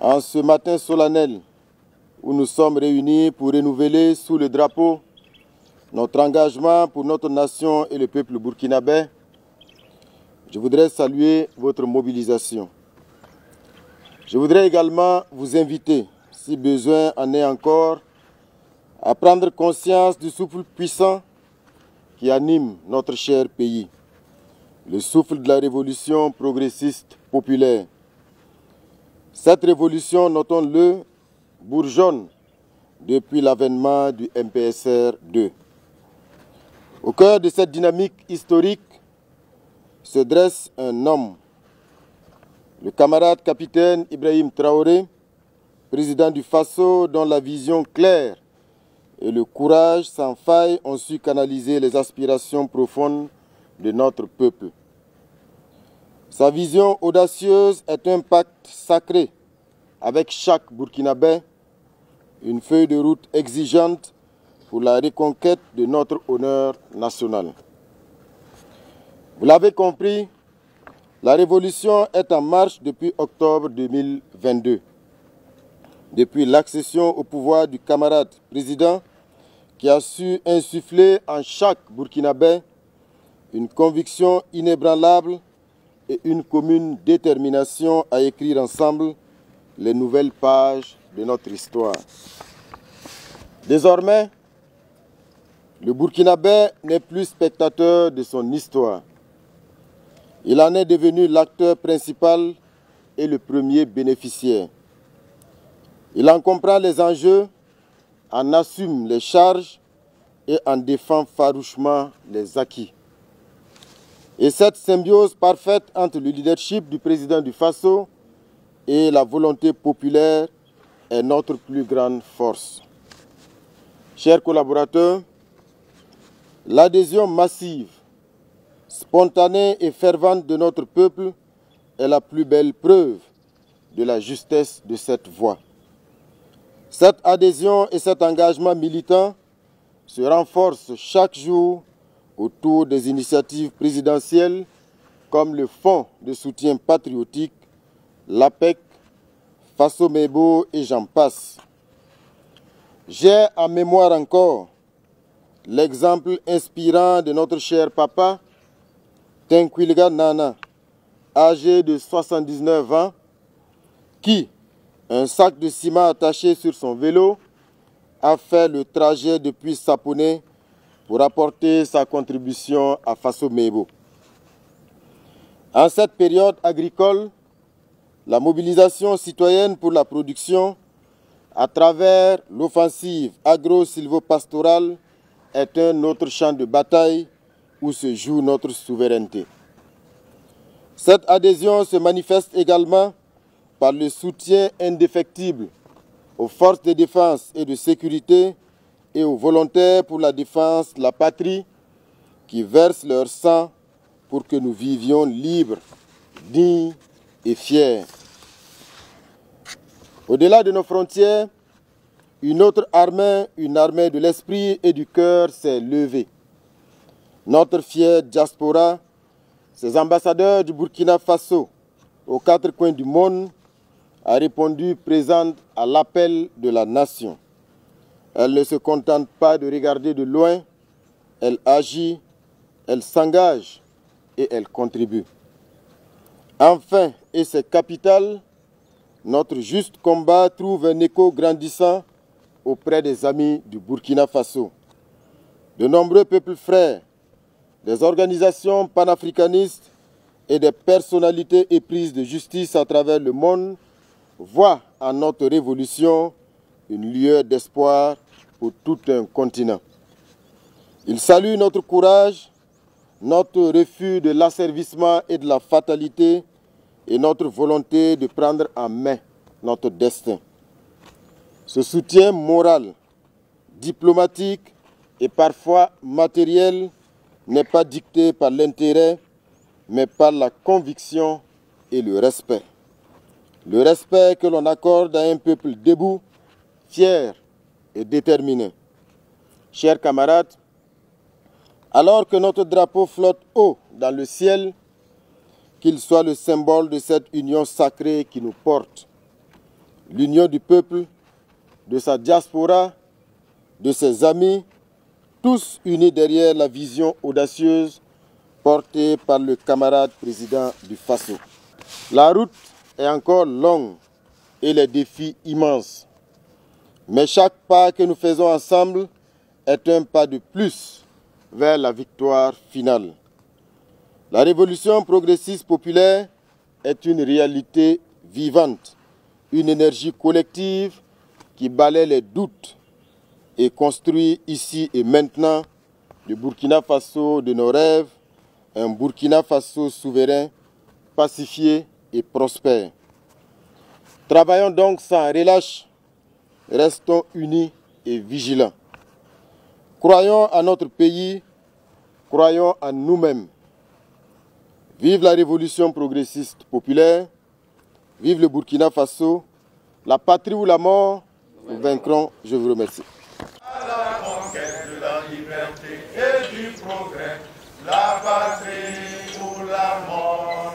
En ce matin solennel où nous sommes réunis pour renouveler sous le drapeau notre engagement pour notre nation et le peuple burkinabé, je voudrais saluer votre mobilisation. Je voudrais également vous inviter, si besoin en est encore, à prendre conscience du souffle puissant qui anime notre cher pays, le souffle de la révolution progressiste populaire. Cette révolution, notons-le, bourgeonne depuis l'avènement du MPSR 2. Au cœur de cette dynamique historique se dresse un homme, le camarade capitaine Ibrahim Traoré, président du Faso, dont la vision claire et le courage sans faille ont su canaliser les aspirations profondes de notre peuple. Sa vision audacieuse est un pacte sacré avec chaque Burkinabé, une feuille de route exigeante pour la reconquête de notre honneur national. Vous l'avez compris, la révolution est en marche depuis octobre 2022. Depuis l'accession au pouvoir du camarade président qui a su insuffler en chaque Burkinabé une conviction inébranlable et une commune détermination à écrire ensemble les nouvelles pages de notre histoire. Désormais, le Burkinabé n'est plus spectateur de son histoire. Il en est devenu l'acteur principal et le premier bénéficiaire. Il en comprend les enjeux, en assume les charges et en défend farouchement les acquis. Et cette symbiose parfaite entre le leadership du président du Faso et la volonté populaire est notre plus grande force. Chers collaborateurs, l'adhésion massive, spontanée et fervente de notre peuple est la plus belle preuve de la justesse de cette voie. Cette adhésion et cet engagement militant se renforcent chaque jour autour des initiatives présidentielles comme le Fonds de soutien patriotique, l'APEC, Faso Mebo et j'en passe. J'ai en mémoire encore l'exemple inspirant de notre cher papa, Tenkwilga Nana, âgé de 79 ans, qui, un sac de ciment attaché sur son vélo, a fait le trajet depuis Sapone pour apporter sa contribution à Faso Mebo. En cette période agricole, la mobilisation citoyenne pour la production à travers l'offensive agro-silvopastorale est un autre champ de bataille où se joue notre souveraineté. Cette adhésion se manifeste également par le soutien indéfectible aux forces de défense et de sécurité et aux volontaires pour la défense de la patrie qui versent leur sang pour que nous vivions libres, dignes et fiers. Au-delà de nos frontières, une autre armée, une armée de l'esprit et du cœur s'est levée. Notre fière diaspora, ces ambassadeurs du Burkina Faso aux quatre coins du monde, a répondu présente à l'appel de la nation. Elle ne se contente pas de regarder de loin, elle agit, elle s'engage et elle contribue. Enfin, et c'est capital, notre juste combat trouve un écho grandissant auprès des amis du Burkina Faso. De nombreux peuples frères, des organisations panafricanistes et des personnalités éprises de justice à travers le monde voient en notre révolution une lueur d'espoir pour tout un continent. Ils saluent notre courage, notre refus de l'asservissement et de la fatalité et notre volonté de prendre en main notre destin. Ce soutien moral, diplomatique et parfois matériel n'est pas dicté par l'intérêt, mais par la conviction et le respect. Le respect que l'on accorde à un peuple debout, fier et déterminé. Chers camarades, alors que notre drapeau flotte haut dans le ciel, qu'il soit le symbole de cette union sacrée qui nous porte. l'union du peuple, de sa diaspora, de ses amis, tous unis derrière la vision audacieuse portée par le camarade président du Faso. La route est encore longue et les défis immenses. Mais chaque pas que nous faisons ensemble est un pas de plus vers la victoire finale. La révolution progressiste populaire est une réalité vivante, une énergie collective qui balaie les doutes et construit ici et maintenant le Burkina Faso de nos rêves, un Burkina Faso souverain, pacifié et prospère. Travaillons donc sans relâche, restons unis et vigilants. Croyons à notre pays, croyons en nous-mêmes. Vive la révolution progressiste populaire, vive le Burkina Faso, la patrie ou la mort, nous vaincrons. Je vous remercie. À la conquête de la liberté et du progrès, la patrie ou la mort.